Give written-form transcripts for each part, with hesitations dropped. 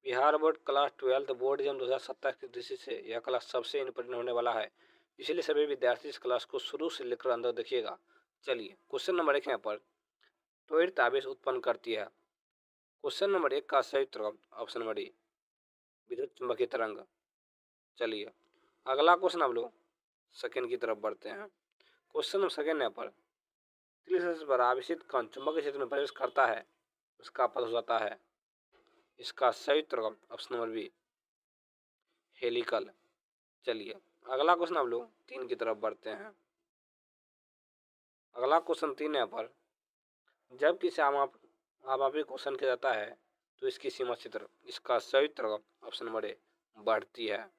Bihar board class 12 board exam 2017 की दृष्टि से यह क्लास सबसे इंपॉर्टेंट होने वाला है, इसलिए सभी विद्यार्थी इस क्लास को शुरू से लेकर अंदर देखिएगा। चलिए क्वेश्चन नंबर 1 यहाँ पर त्वरित आवेश उत्पन्न करती है। क्वेश्चन नंबर 1 का सही उत्तर ऑप्शन नंबर डी विद्युत चुंबकीय तरंग। चलिए अगला क्वेश्चन आप लोग सेकेंड की तरफ बढ़ते हैं। क्वेश्चन नंबर सेकेंड यहाँ पर 30 पर आवेशित कण चुंबकीय क्षेत्र में प्रवेश करता है, उसका पद हो जाता है। इसका सही उत्तर ऑप्शन नंबर बी हेलिकल। चलिए अगला क्वेश्चन आप लोग 3 की तरफ बढ़ते हैं। अगला क्वेश्चन 3 यहाँ पर जब किसी आमापी क्वेश्चन किया जाता है तो इसकी सीमा क्षेत्र, इसका सही उत्तर ऑप्शन नंबर ए बढ़ती है।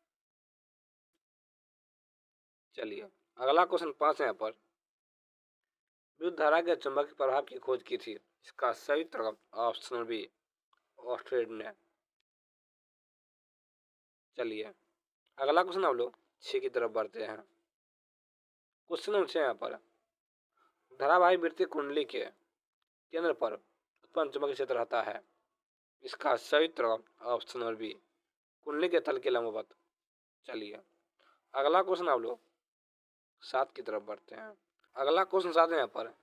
चलिए अगला क्वेश्चन 5 यहाँ पर विद्युत धारा के चुंबकीय प्रभाव की खोज की थी, इसका सही उत्तर ऑप्शन नंबर बी ऑस्ट्रेड ने। चलिए अगला क्वेश्चन आप लोग 6 की तरफ बढ़ते हैं। क्वेश्चन नंबर 6 यहाँ पर धारावाही वृत्तीय कुंडली के केंद्र पर उत्पन्न चुंबकीय क्षेत्र रहता है, इसका सही उत्तर ऑप्शन नंबर बी कुंडली के तल के लंबवत। चलिए अगला क्वेश्चन आप लोग 7 की तरफ बढ़ते हैं। अगला क्वेश्चन 7 यहाँ पर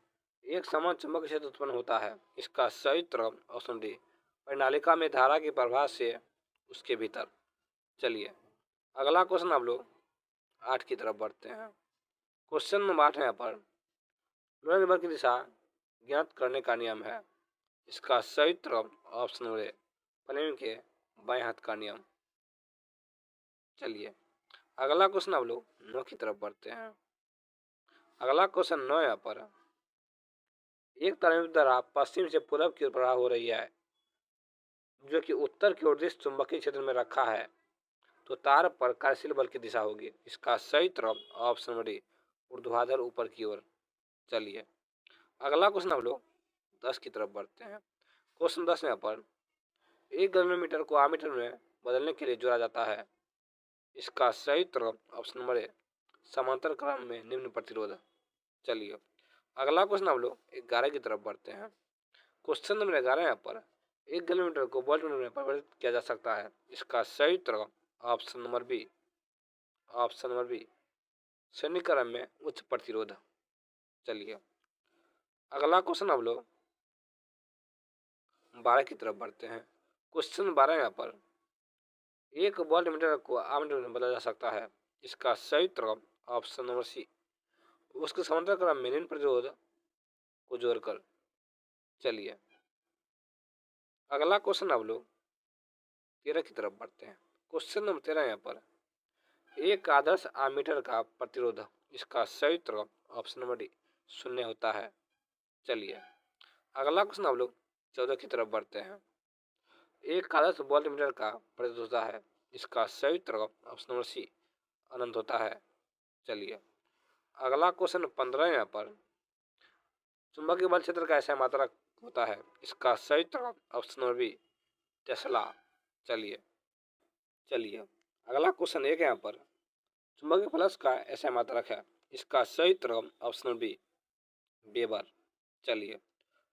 एक समान चुंबकीय क्षेत्र उत्पन्न होता है, इसका सही उत्तर ऑप्शन डी प्रणालिका में धारा के प्रभाव से उसके भीतर। चलिए अगला क्वेश्चन आप लोग 8 की तरफ बढ़ते हैं। क्वेश्चन नंबर 8 यहाँ पर लोरेंट्ज़ बल की दिशा ज्ञात करने का नियम है, इसका सही उत्तर ऑप्शन नंबर ए फ्लेमिंग के बाएं हाथ का नियम। चलिए अगला क्वेश्चन आप लोग 9 की तरफ बढ़ते हैं। अगला क्वेश्चन 9 यहाँ पर एक तरंग धारा पश्चिम से पूर्व की ओर प्रवाह हो रही है, जो कि उत्तर की ओर जिस चुंबकीय क्षेत्र में रखा है तो तार पर कार्यशील बल की दिशा होगी, इसका सही उत्तर ऑप्शन नंबर डी ऊर्ध्वाधर ऊपर की ओर। चलिए अगला क्वेश्चन हम लोग 10 की तरफ बढ़ते हैं। क्वेश्चन 10 यहाँ पर 1 गैलोमीटर को आमीटर में बदलने के लिए जोड़ा जाता है, इसका सही उत्तर ऑप्शन नंबर ए समांतर क्रम में निम्न प्रतिरोध। चलिए अगला क्वेश्चन हम लोग 11 की तरफ बढ़ते हैं। क्वेश्चन नंबर 11 यहाँ पर 1 किलोमीटर को वोल्ट में परिवर्तित किया जा सकता है, इसका सही उत्तर ऑप्शन नंबर बी श्रेणी क्रम में उच्च प्रतिरोध। चलिए अगला क्वेश्चन हम लोग 12 की तरफ बढ़ते हैं। क्वेश्चन 12 यहाँ पर 1 वोल्ट मीटर को आमीटर में बदला जा सकता है, इसका सही उत्तर ऑप्शन नंबर सी उसके समांतर क्रम में निम्न प्रतिरोध को जोड़कर। चलिए अगला क्वेश्चन आप लोग 13 की तरफ बढ़ते हैं। क्वेश्चन नंबर 13 यहाँ पर एक आदर्श आमीटर का प्रतिरोध, इसका सही उत्तर ऑप्शन नंबर डी 0 होता है। चलिए अगला क्वेश्चन आप लोग 14 की तरफ बढ़ते हैं। एक आदर्श वोल्ट मीटर का प्रतिरोध होता है, इसका सही उत्तर ऑप्शन नंबर सी अनंत होता है। चलिए अगला क्वेश्चन 15 यहाँ पर चुंबकीय बल क्षेत्र का ऐसा मात्रक होता है, इसका सही उत्तर ऑप्शन नंबर बी टेस्ला। चलिए अगला क्वेश्चन 1 यहाँ पर चुंबकीय फ्लक्स का ऐसा मात्रक है, इसका सही उत्तर ऑप्शन नंबर बी वेबर। चलिए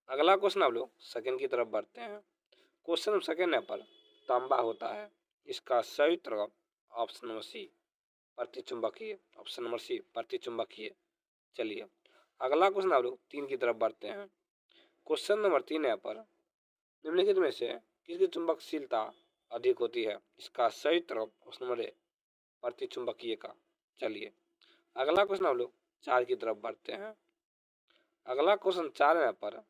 अगला क्वेश्चन आप लोग सेकेंड की तरफ बढ़ते हैं। क्वेश्चन नंबर सेकेंड यहाँ पर तांबा होता है, इसका सही उत्तर ऑप्शन नंबर सी प्रतिचुंबकीय। ऑप्शन नंबर सी प्रतिचुंबकीय। चलिए अगला क्वेश्चन आप लोग 3 की तरफ बढ़ते हैं। क्वेश्चन नंबर 3 यहाँ पर निम्नलिखित में से किसकी चुंबकशीलता अधिक होती है, इसका सही उत्तर ऑप्शन नंबर ए प्रतिचुंबकीय का। चलिए अगला क्वेश्चन आप लोग 4 की तरफ बढ़ते हैं। अगला क्वेश्चन 4 यहाँ पर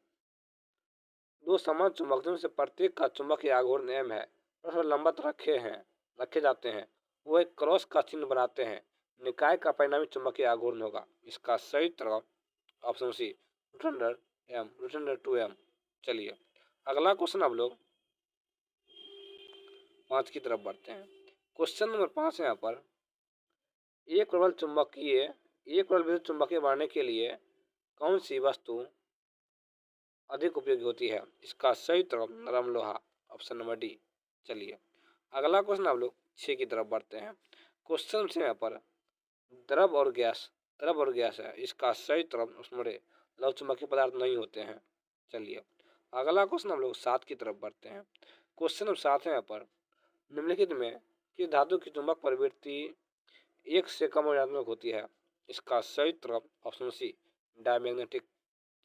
दो समान चुंबकों से प्रत्येक का चुंबकीय आघूर्ण m है, परस्पर लंबवत रखे जाते हैं, वो एक क्रॉस का चिन्ह बनाते हैं, निकाय का परिणामी चुंबकीय आघूर्ण होगा, इसका सही उत्तर ऑप्शन सी √2m। चलिए अगला क्वेश्चन आप लोग 5 की तरफ बढ़ते हैं। क्वेश्चन नंबर 5 यहाँ पर एक प्रबल विद्युत चुंबकीय बढ़ने के लिए कौन सी वस्तु अधिक उपयोगी होती है, इसका सही उत्तर नरम लोहा। Option number D. चलिए अगला क्वेश्चन आप लोग 6 की तरफ बढ़ते हैं। क्वेश्चन से यहाँ पर द्रव और गैस है, इसका सही उत्तर ऑप्शन नंबर ए लघु चुंबकीय पदार्थ नहीं होते हैं। चलिए अगला क्वेश्चन हम लोग 7 की तरफ बढ़ते हैं। क्वेश्चन नंबर 7 है यहाँ पर निम्नलिखित में किस धातु की चुंबक प्रवृत्ति एक से कम ऋणात्मक होती है? इसका सही उत्तर ऑप्शन सी डायमैग्नेटिक।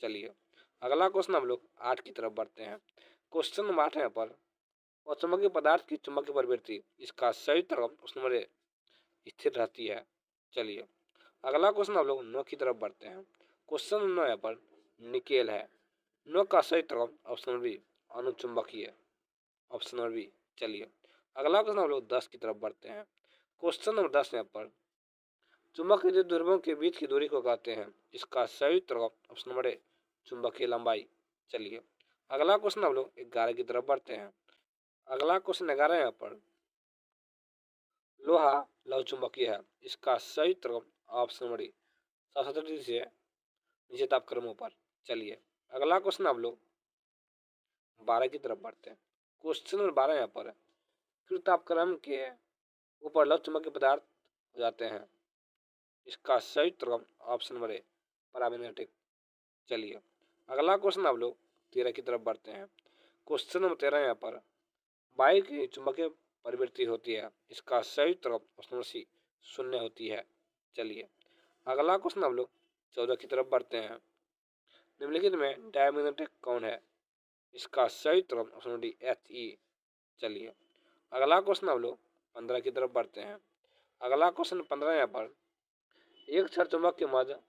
चलिए अगला क्वेश्चन हम लोग 8 की तरफ बढ़ते हैं। क्वेश्चन नंबर 8 है पर अचुंबकीय पदार्थ की चुंबकीय प्रवृत्ति, इसका सही उत्तर ऑप्शन नंबर ए स्थिर रहती है। चलिए अगला क्वेश्चन हम लोग 9 की तरफ बढ़ते हैं। क्वेश्चन 9 है पर निकेल है। 9 का सही उत्तर ऑप्शन नंबर बी अनुचुंबकीय, ऑप्शन नंबर बी। चलिए अगला क्वेश्चन हम लोग 10 की तरफ बढ़ते हैं। क्वेश्चन नंबर 10 है पर चुंबकीय द्विध्रुवों के बीच की दूरी को कहते हैं? इसका सही उत्तर ऑप्शन नंबर ए चुंबकीय लंबाई। चलिए अगला क्वेश्चन हम लोग 11 की तरफ बढ़ते हैं। अगला क्वेश्चन 11 है पर लोहा लघु चुंबकीय है। इसका सही उत्तर ऑप्शन नंबर डी 7 डिग्री से नीचे तापक्रमों पर। चलिए अगला क्वेश्चन हम लोग 12 की तरफ बढ़ते हैं। क्वेश्चन नंबर 12 यहाँ पर किस तापक्रम के ऊपर लघु चुंबकीय पदार्थ हो जाते हैं? इसका सही उत्तर ऑप्शन नंबर ए पैरामैग्नेटिक। चलिए अगला क्वेश्चन हम लोग 13 की तरफ बढ़ते हैं। क्वेश्चन नंबर 13 यहाँ पर वायु की चुंबकीय प्रवृत्ति होती है। इसका सही उत्तर ऑप्शन नंबर सी शून्य होती है। चलिए अगला क्वेश्चन हम लोग 14 की तरफ बढ़ते हैं। निम्नलिखित में डायमैग्नेटिक कौन है? इसका सही उत्तर ऑप्शन नंबर डी He। चलिए अगला क्वेश्चन हम लोग 15 की तरफ बढ़ते हैं। अगला क्वेश्चन 15 यहाँ पर एक क्षण चुंबक के मध्य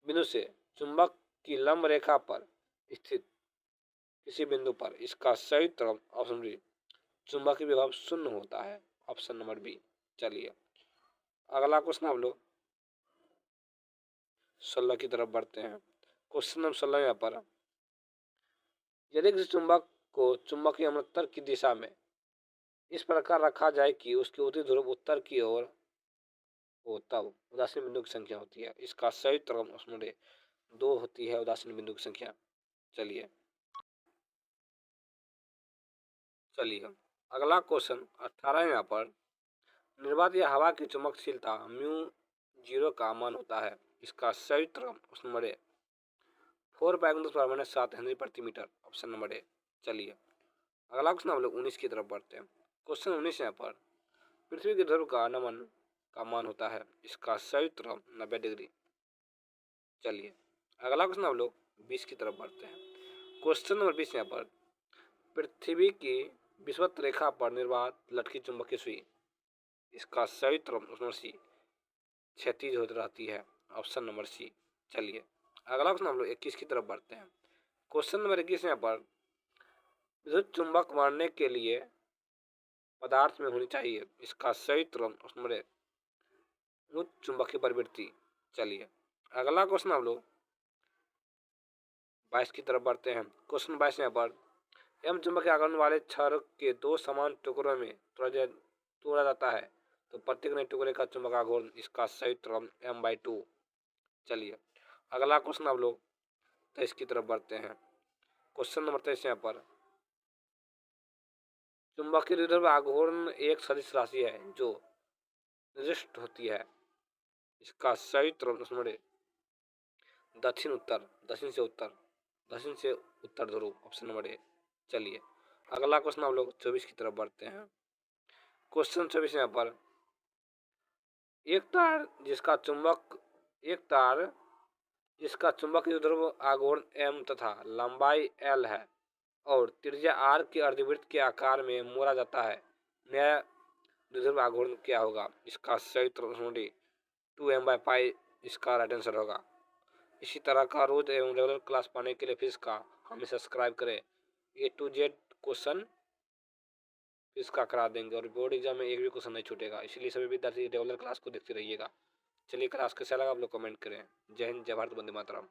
बिंदु से चुंबक की लंब रेखा पर स्थित किसी बिंदु पर इसका सही उत्तर ऑप्शन बी चुंबकीय विभव शून्य होता है, ऑप्शन नंबर बी। चलिए अगला क्वेश्चन हम लोग 16 की तरफ बढ़ते हैं। क्वेश्चन नंबर 16 यहाँ पर यदि किसी चुंबक को चुंबकीय अमृतर की दिशा में इस प्रकार रखा जाए कि उसकी उत्तरी ध्रुव उत्तर की ओर हो तब उदासीन बिंदु की संख्या होती है। इसका सही उत्तर ऑप्शन नंबर 2 होती है उदासीन बिंदु की संख्या। चलिए अगला क्वेश्चन 18 यहाँ पर निर्वात या हवा की चुंबकशीलता म्यू 0 का मान होता है। इसका सही उत्तर ऑप्शन नंबर ए 4 × 7 हेनरी प्रति मीटर, ऑप्शन नंबर ए। चलिए अगला क्वेश्चन हम लोग 19 की तरफ बढ़ते हैं। क्वेश्चन 19 यहाँ पर पृथ्वी के ध्रुव का नमन का मान होता है। इसका सही उत्तर 90 डिग्री। चलिए अगला क्वेश्चन हम लोग 20 की तरफ बढ़ते हैं। क्वेश्चन नंबर 20 यहाँ पर पृथ्वी की विषुवत रेखा पर निर्वात लटकी चुंबकीय सुई, इसका सही उत्तर ऑप्शन नंबर सी क्षैतिज होती रहती है, ऑप्शन नंबर सी। चलिए अगला क्वेश्चन हम लोग 21 की तरफ बढ़ते हैं। क्वेश्चन नंबर 21 यहाँ पर विद्युत चुंबक मारने के लिए पदार्थ में होनी चाहिए। इसका सही उत्तर ऑप्शन नंबर ए उच्च चुंबकीय प्रवृत्ति। चलिए अगला क्वेश्चन हम लोग 22 की तरफ बढ़ते हैं। क्वेश्चन 22 यहाँ पर एम चुंबकीय आघूर्ण वाले छड़ के 2 समान टुकड़ों में तोड़ा जाता है तो प्रत्येक नए टुकड़े का चुंबक आघूर्ण, इसका सही उत्तर M/2। चलिए अगला क्वेश्चन हम लोग 23 की तरफ बढ़ते हैं। क्वेश्चन नंबर 23 यहाँ पर चुंबकीय द्विध्रुव आघूर्ण एक सदिश राशि है जो निर्दिष्ट होती है। इसका सही उत्तर ऑप्शन नंबर ए दक्षिण उत्तर, दक्षिण से उत्तर ध्रुव, ऑप्शन नंबर ए। चलिए अगला क्वेश्चन हम लोग 24 की तरफ बढ़ते हैं। क्वेश्चन 24 यहाँ पर एक तार जिसका चुंबकीय ध्रुव आघूर्ण M तथा लंबाई L है और त्रिज्या R के अर्धवृत्त के आकार में मोड़ा जाता है, नया द्विध्रुव आघूर्ण क्या होगा? इसका सही उत्तर 2m/π इसका राइट आंसर होगा। इसी तरह का रोज एवं रेगुलर क्लास पाने के लिए फिश का हमें सब्सक्राइब करें। A to Z question fish का करा देंगे और बोर्ड एग्जाम में एक भी क्वेश्चन नहीं छूटेगा, इसलिए सभी विद्यार्थी रेगुलर क्लास को देखते रहिएगा। चलिए क्लास कैसा लगा आप लोग कमेंट करें। जय हिंद, जय भारत, वंदे मातरम।